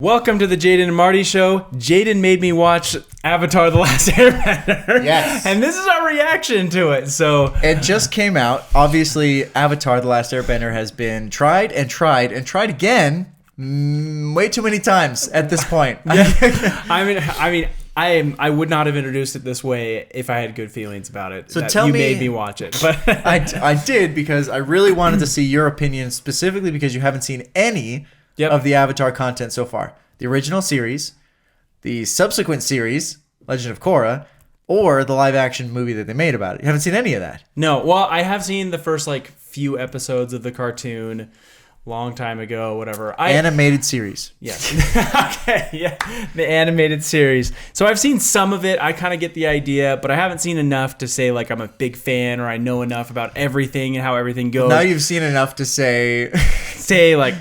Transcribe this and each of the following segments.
Welcome to the Jaden and Marty Show. Jaden made me watch Avatar: The Last Airbender. Yes. And this is our reaction to it. So it just came out. Obviously, Avatar: The Last Airbender has been tried and tried and tried again way too many times at this point. I would not have introduced it this way if I had good feelings about it. So you made me watch it. But I did because I really wanted to see your opinion, specifically because you haven't seen any of the Avatar content so far. The original series, the subsequent series, Legend of Korra, or the live action movie that they made about it. You haven't seen any of that. No. Well, I have seen the first few episodes of the cartoon long time ago, whatever. Animated series. Yes. Okay, yeah. The animated series. So I've seen some of it. I kind of get the idea, but I haven't seen enough to say I'm a big fan or I know enough about everything and how everything goes. Now you've seen enough to say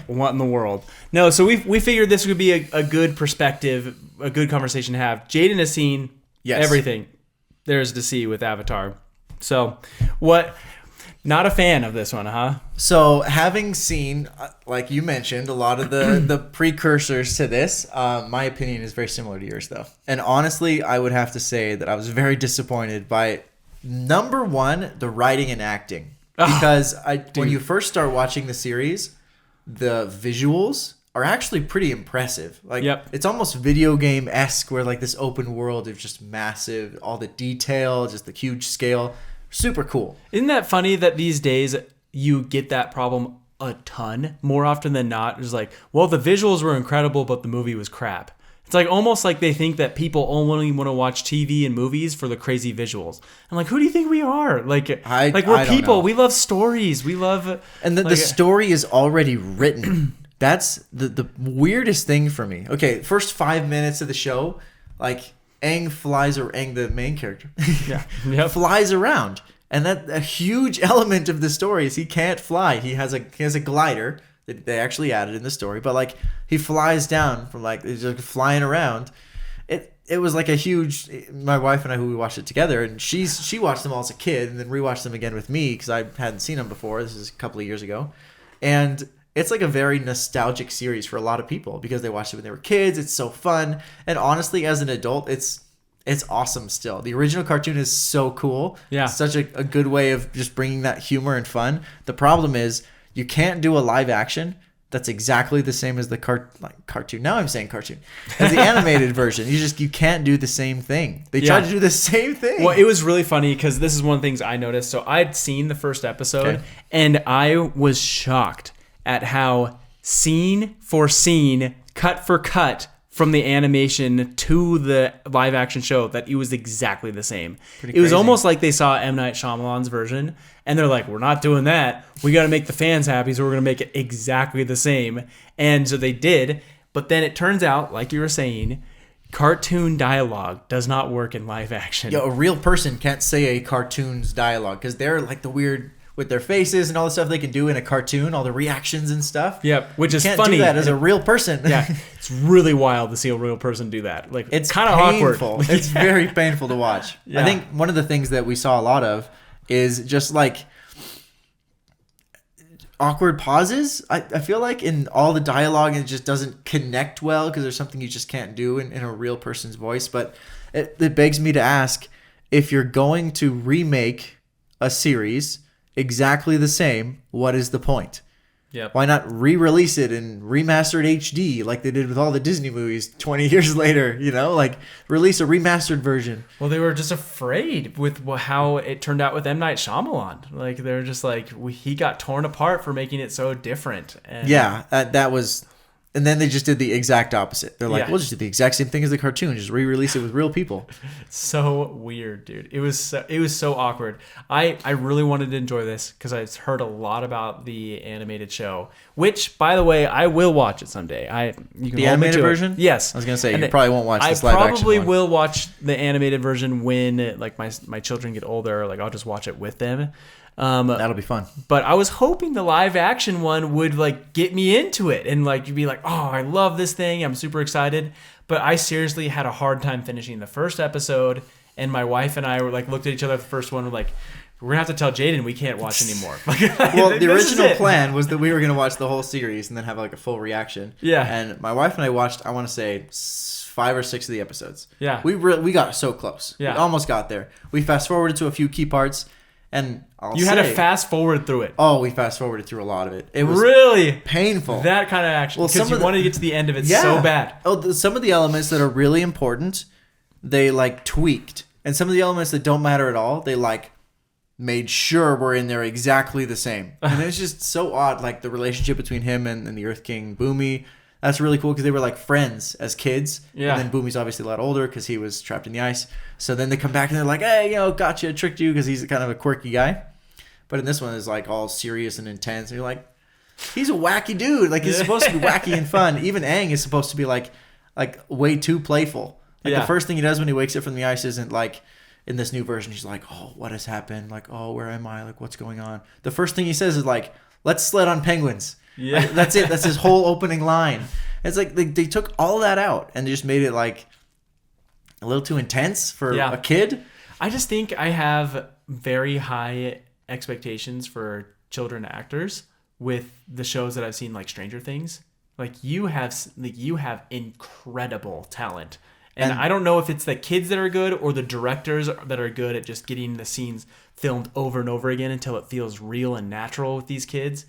what in the world. No, so we figured this would be a good perspective, a good conversation to have. Jaden has seen everything there is to see with Avatar. So not a fan of this one, huh? So having seen, like you mentioned, a lot of the precursors to this, my opinion is very similar to yours, though. And honestly, I would have to say that I was very disappointed by, number one, the writing and acting. Because when you first start watching the series, the visuals are actually pretty impressive. It's almost video game-esque, where this open world is just massive, all the detail, just the huge scale. Super cool. Isn't that funny that these days you get that problem a ton more often than not? It's the visuals were incredible, but the movie was crap. It's almost like they think that people only want to watch TV and movies for the crazy visuals. I'm who do you think we are? We're people. Know. We love stories. We love... And the story is already written. That's the weirdest thing for me. Okay, first 5 minutes of the show, Aang, the main character, flies around, and that a huge element of the story is he can't fly. He has a glider that they actually added in the story, but he flies down from he's flying around. It was a huge. My wife and I, who we watched it together, and she watched them all as a kid, and then rewatched them again with me because I hadn't seen them before. This is a couple of years ago, and it's a very nostalgic series for a lot of people because they watched it when they were kids. It's so fun. And honestly, as an adult, it's awesome still. The original cartoon is so cool. Yeah. It's such a good way of just bringing that humor and fun. The problem is you can't do a live action that's exactly the same as the cartoon. Now I'm saying cartoon. As the animated version. You can't do the same thing. They tried to do the same thing. Well, it was really funny because this is one of the things I noticed. So I'd seen the first episode and I was shocked at how scene for scene, cut for cut from the animation to the live action show, that it was exactly the same. It was almost like they saw M. Night Shyamalan's version and they're we're not doing that. We got to make the fans happy, so we're going to make it exactly the same. And so they did. But then it turns out, like you were saying, cartoon dialogue does not work in live action. A real person can't say a cartoon's dialogue because they're the weird... with their faces and all the stuff they can do in a cartoon, all the reactions and stuff. Yep, which is funny. Can't do that as a real person. Yeah, it's really wild to see a real person do that. It's kind of awkward. It's very painful to watch. Yeah. I think one of the things that we saw a lot of is just awkward pauses. I feel in all the dialogue, it just doesn't connect well because there's something you just can't do in a real person's voice. But it begs me to ask, if you're going to remake a series exactly the same, what is the point? Yep. Why not re-release it in remastered HD like they did with all the Disney movies 20 years later, release a remastered version. Well, they were just afraid with how it turned out with M. Night Shyamalan. They're just he got torn apart for making it so different. And that was... And then they just did the exact opposite. They're we'll just do the exact same thing as the cartoon. Just re-release it with real people. So weird, dude. It was so awkward. I really wanted to enjoy this because I've heard a lot about the animated show, which, by the way, I will watch it someday. You can the animated version? Yes. I was going to say, you probably won't watch this live action one. I probably will watch the animated version when my children get older. I'll just watch it with them. That'll be fun. But I was hoping the live action one would get me into it and you'd be oh, I love this thing. I'm super excited. But I seriously had a hard time finishing the first episode, and my wife and I were looked at each other at the first one, we're gonna have to tell Jaden we can't watch anymore. Well, the original plan was that we were gonna watch the whole series and then have like a full reaction. Yeah. And my wife and I watched, I want to say, 5 or 6 of the episodes. Yeah. We got so close. Yeah. We almost got there. We fast forwarded to a few key parts, and you had to fast forward through it. Oh, we fast forwarded through a lot of it. It was really painful. That kind of action. Because you wanted to get to the end of it so bad. Oh, some of the elements that are really important, they like tweaked, and some of the elements that don't matter at all, they like made sure were in there exactly the same. And it's just so odd, like the relationship between him and the Earth King Boomy. That's really cool because they were like friends as kids. Yeah. And then Boomy's obviously a lot older because he was trapped in the ice. So then they come back and they're like, hey, gotcha, tricked you, because he's kind of a quirky guy. But in this one, it's like all serious and intense. And you're like, he's a wacky dude. Like, he's supposed to be wacky and fun. Even Aang is supposed to be like way too playful. Like the first thing he does when he wakes up from the ice isn't like, in this new version, he's like, oh, what has happened? Like, oh, where am I? Like, what's going on? The first thing he says is like, let's sled on penguins. Yeah. Like, that's it. That's his whole opening line. It's like they took all that out and they just made it like a little too intense for a kid. I just think I have very high expectations for children actors with the shows that I've seen, like Stranger Things. Like you have incredible talent. And I don't know if it's the kids that are good or the directors that are good at just getting the scenes filmed over and over again until it feels real and natural with these kids.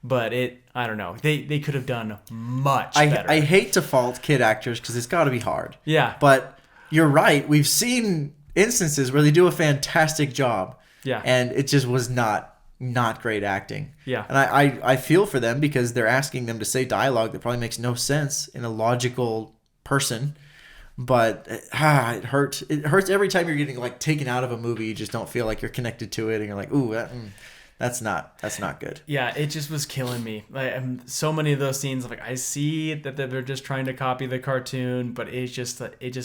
But I don't know. They could have done much better. I hate to fault kid actors because it's got to be hard. Yeah. But you're right. We've seen instances where they do a fantastic job. Yeah. And it just was not great acting. Yeah. And I feel for them because they're asking them to say dialogue that probably makes no sense in a logical person. But it hurts. It hurts every time you're getting like taken out of a movie. You just don't feel like you're connected to it, and you're like, "Ooh, that's not good." Yeah, it just was killing me. Like so many of those scenes, like I see that they're just trying to copy the cartoon, but it just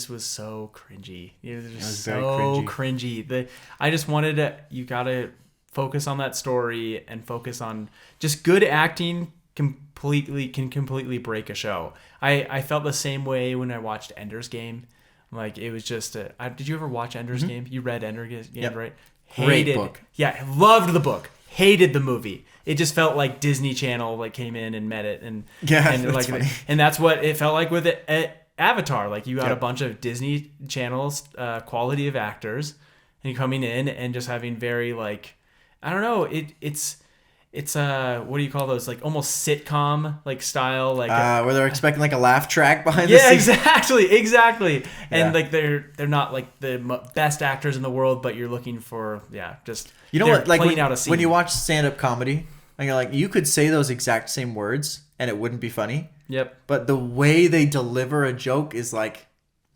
was so cringy. It was just so cringy. I just wanted you gotta focus on that story and focus on just good acting. Can completely break a show. I felt the same way when I watched Ender's Game. Like it was just did you ever watch Ender's Game? You read Ender's Game, right? Great book. Yeah, loved the book. Hated the movie. It just felt like Disney Channel like came in and met it and that's funny. And that's what it felt like with Avatar. Like you got a bunch of Disney Channel's quality of actors and coming in and just having very like I don't know, it's what do you call those, like almost sitcom like style, like where they're expecting like a laugh track behind the scenes. exactly and like they're not like the best actors in the world, but you're looking for just what, like when you watch stand-up comedy and you're like, you could say those exact same words and it wouldn't be funny. Yep. But the way they deliver a joke is like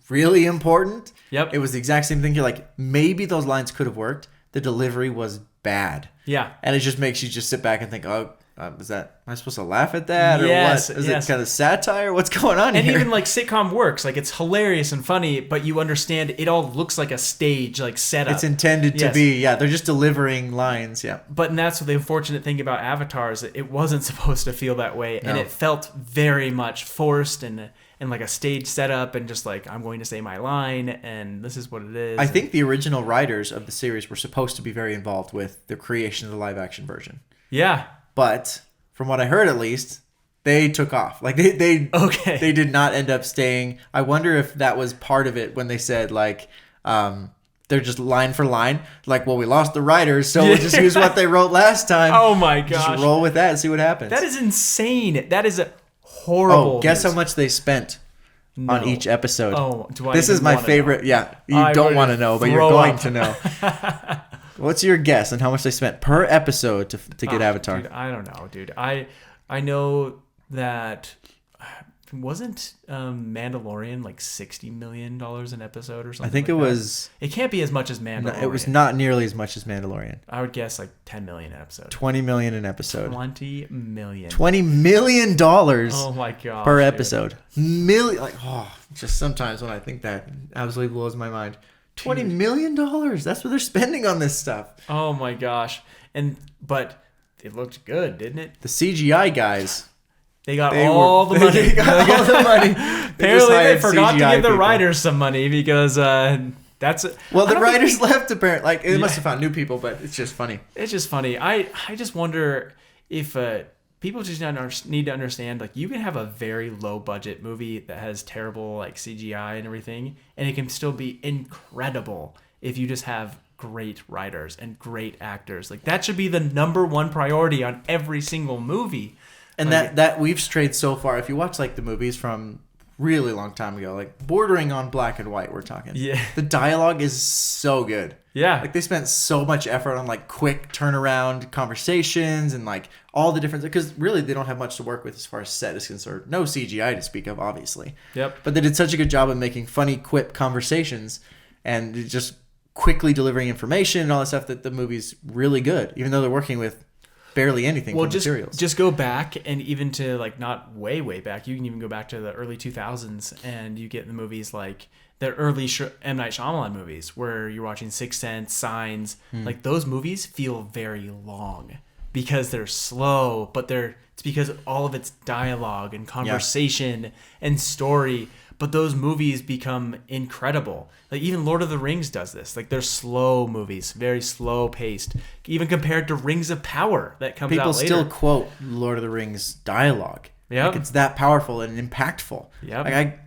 really important. Yep. It was the exact same thing. You're like, maybe those lines could have worked. The delivery was bad. Yeah. And it just makes you just sit back and think, am I supposed to laugh at that? Or what? Is it kind of satire? What's going on here? And even like sitcom works. Like it's hilarious and funny, but you understand it all looks like a stage, like setup. It's intended to be, they're just delivering lines, But that's the unfortunate thing about Avatar is that it wasn't supposed to feel that way. No. And it felt very much forced and like a stage setup and just like, I'm going to say my line and this is what it is. I think the original writers of the series were supposed to be very involved with the creation of the live action version. Yeah. But from what I heard, at least, they took off. Like they did not end up staying. I wonder if that was part of it when they said like, they're just line for line. Like, well, we lost the writers, so we'll just use what they wrote last time. Oh my gosh. Just roll with that and see what happens. That is insane. That is horrible. Oh, guess how much they spent on each episode. Oh, do I This is my favorite. Know? Yeah, you don't want to know, but you're going to know. What's your guess on how much they spent per episode to get Avatar? Dude, I don't know, dude. I know that wasn't Mandalorian like $60 million an episode or something. I think like it was. It can't be as much as Mandalorian. No, it was not nearly as much as Mandalorian. I would guess like $10 million an episode. $20 million an episode. $20 million. $20 million. Oh my god. Per episode. Million. Like just sometimes when I think that absolutely blows my mind. $20 million. That's what they're spending on this stuff. Oh my gosh. But it looked good, didn't it? The CGI guys. They got all the money. They got all the money. Apparently, they forgot to give the writers some money because that Well, the writers left apparently. Like they must have found new people, but it's just funny. It's just funny. I just wonder if people just need to understand, like, you can have a very low budget movie that has terrible like CGI and everything, and it can still be incredible if you just have great writers and great actors. Like, that should be the number one priority on every single movie. And like, that we've strayed so far. If you watch like the movies from really long time ago, like bordering on black and white, we're talking. Yeah. The dialogue is so good. Yeah. Like they spent so much effort on like quick turnaround conversations and like all the different, because really they don't have much to work with as far as set is concerned. No CGI to speak of, obviously. Yep. But they did such a good job of making funny, quip conversations and just quickly delivering information and all that stuff that the movie's really good, even though they're working with barely anything from materials. Just go back, and even to like not way back, you can even go back to the early 2000s, and you get the movies like the early M. Night Shyamalan movies where you're watching Sixth Sense, Signs. Like, those movies feel very long because they're slow, but it's because of all of its dialogue and conversation and story. But those movies become incredible. Like, even Lord of the Rings does this. Like, they're slow movies, very slow paced, even compared to Rings of Power that comes out later. People still quote Lord of the Rings dialogue. Yeah, like, it's that powerful and impactful. Yeah, like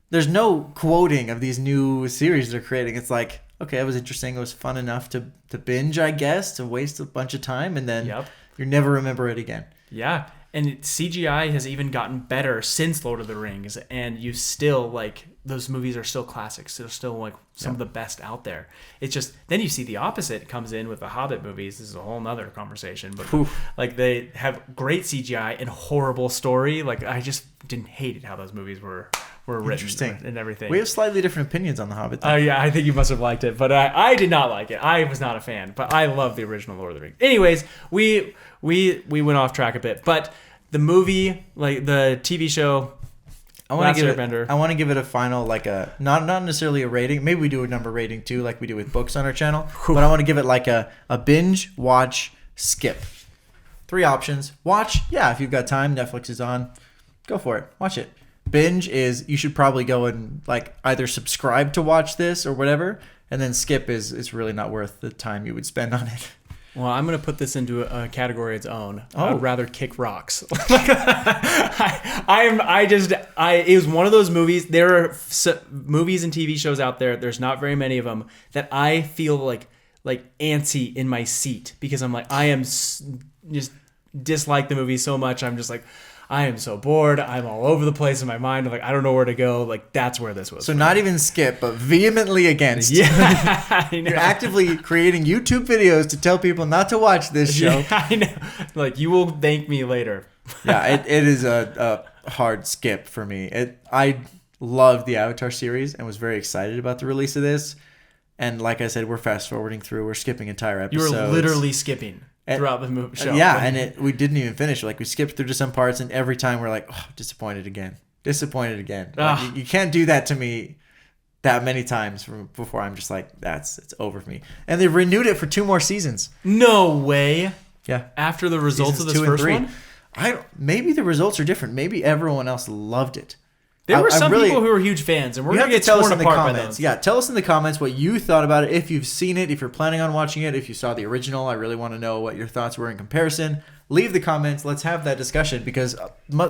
there's no quoting of these new series they're creating. It's like, okay, it was interesting. It was fun enough to binge, I guess, to waste a bunch of time, and then you never remember it again. Yeah. And CGI has even gotten better since Lord of the Rings, and you still, like, those movies are still classics. They're still like some of the best out there. It's just, then you see the opposite comes in with the Hobbit movies. This is a whole nother conversation, but like, they have great CGI and horrible story. Like, I just didn't hate it how those movies were written and everything. We have slightly different opinions on the Hobbit. Oh yeah, I think you must have liked it, but I did not like it. I was not a fan, but I love the original Lord of the Rings. Anyways, we went off track a bit, but the movie, like the TV show, Last Airbender. I want to give it a final, like a not necessarily a rating. Maybe we do a number rating too, like we do with books on our channel. But I want to give it like a binge, watch, skip. 3 options. Watch, yeah, if you've got time, Netflix is on, go for it, watch it. Binge is you should probably go and like either subscribe to watch this or whatever, and then skip is really not worth the time you would spend on it. Well, I'm going to put this into a category of its own. I would rather kick rocks. It was one of those movies. There are movies and TV shows out there. There's not very many of them that I feel like antsy in my seat because I'm like, I am just dislike the movie so much. I'm just like, I am so bored. I'm all over the place in my mind. I'm like, I don't know where to go. Like, that's where this was. So not even skip, but vehemently against. Yeah, I know. You're actively creating YouTube videos to tell people not to watch this show. Yeah, I know. Like, you will thank me later. Yeah, it is a hard skip for me. I loved the Avatar series and was very excited about the release of this. And like I said, we're fast forwarding through. We're skipping entire episodes. You were literally skipping throughout the show. Yeah, and we didn't even finish. Like, we skipped through to some parts, and every time we're like, oh, disappointed again. Like, you can't do that to me that many times before I'm just like, it's over for me. And they renewed it for 2 more seasons. No way. Yeah. After the results Seasons of this 2 and first 3. one? Maybe the results are different. Maybe everyone else loved it. There were some people who were huge fans, and we're going to get torn apart by those. Yeah, tell us in the comments what you thought about it, if you've seen it, if you're planning on watching it, if you saw the original. I really want to know what your thoughts were in comparison. Leave the comments. Let's have that discussion because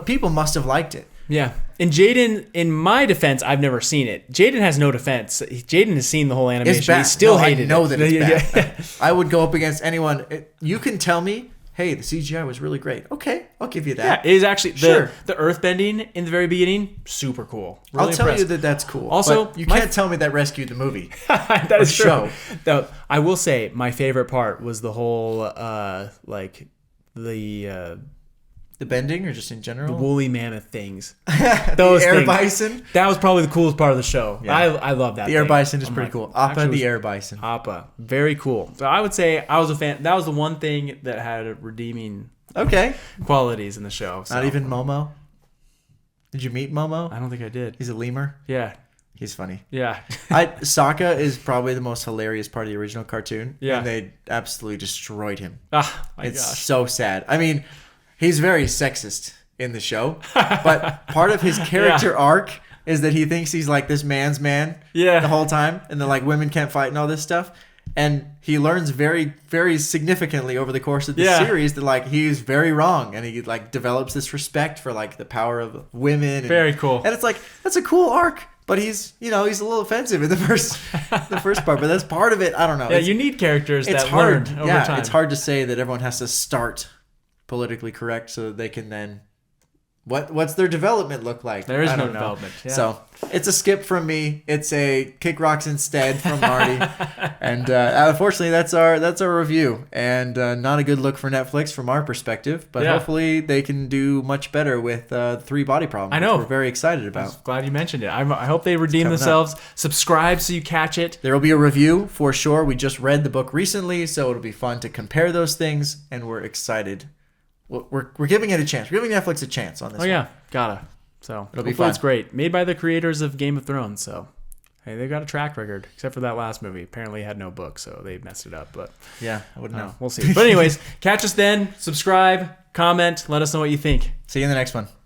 people must have liked it. Yeah. And Jaden, in my defense, I've never seen it. Jaden has no defense. Jaden has seen the whole animation. It's bad. He still hated it. I know that it's bad. I would go up against anyone. You can tell me, hey, the CGI was really great. Okay, I'll give you that. Yeah, it is actually the earth bending in the very beginning, super cool. Really I'll tell impressed. you that's cool. Also, but you can't tell me that rescued the movie. That is true. Though I will say my favorite part was the whole the bending or just in general? The woolly mammoth things. Those air bison? That was probably the coolest part of the show. Yeah. I love that. The air bison is pretty cool. Appa the air bison. Appa. Very cool. So I would say I was a fan. That was the one thing that had redeeming qualities in the show. So. Not even Momo? Did you meet Momo? I don't think I did. He's a lemur? Yeah. He's funny. Yeah. Sokka is probably the most hilarious part of the original cartoon. Yeah. And they absolutely destroyed him. It's so sad. I mean, he's very sexist in the show, but part of his character arc is that he thinks he's like this man's man Yeah. the whole time, and then like women can't fight and all this stuff. And he learns very, very significantly over the course of the series that like he's very wrong, and he like develops this respect for like the power of women. And, Very cool. And it's like that's a cool arc, but he's a little offensive in the first part. But that's part of it. I don't know. Yeah, you need characters that hard. learn over time. It's hard to say that everyone has to start politically correct so that they can then. What's their development look like? There is no development. Yeah. So it's a skip from me. It's a kick rocks instead from Marty. And unfortunately, that's our review. And not a good look for Netflix from our perspective. But hopefully they can do much better with 3 Body Problem. I know. Which we're very excited about. I'm glad you mentioned it. I hope they redeem themselves. Subscribe so you catch it. There will be a review for sure. We just read the book recently, so it'll be fun to compare those things. And we're excited. We're giving it a chance. We're giving Netflix a chance on this. Oh yeah, gotta. So it'll be fun. It's great. Made by the creators of Game of Thrones. So hey, they've got a track record. Except for that last movie. Apparently, it had no book, so they messed it up. But yeah, I wouldn't know. We'll see. But anyways, catch us then. Subscribe, comment. Let us know what you think. See you in the next one.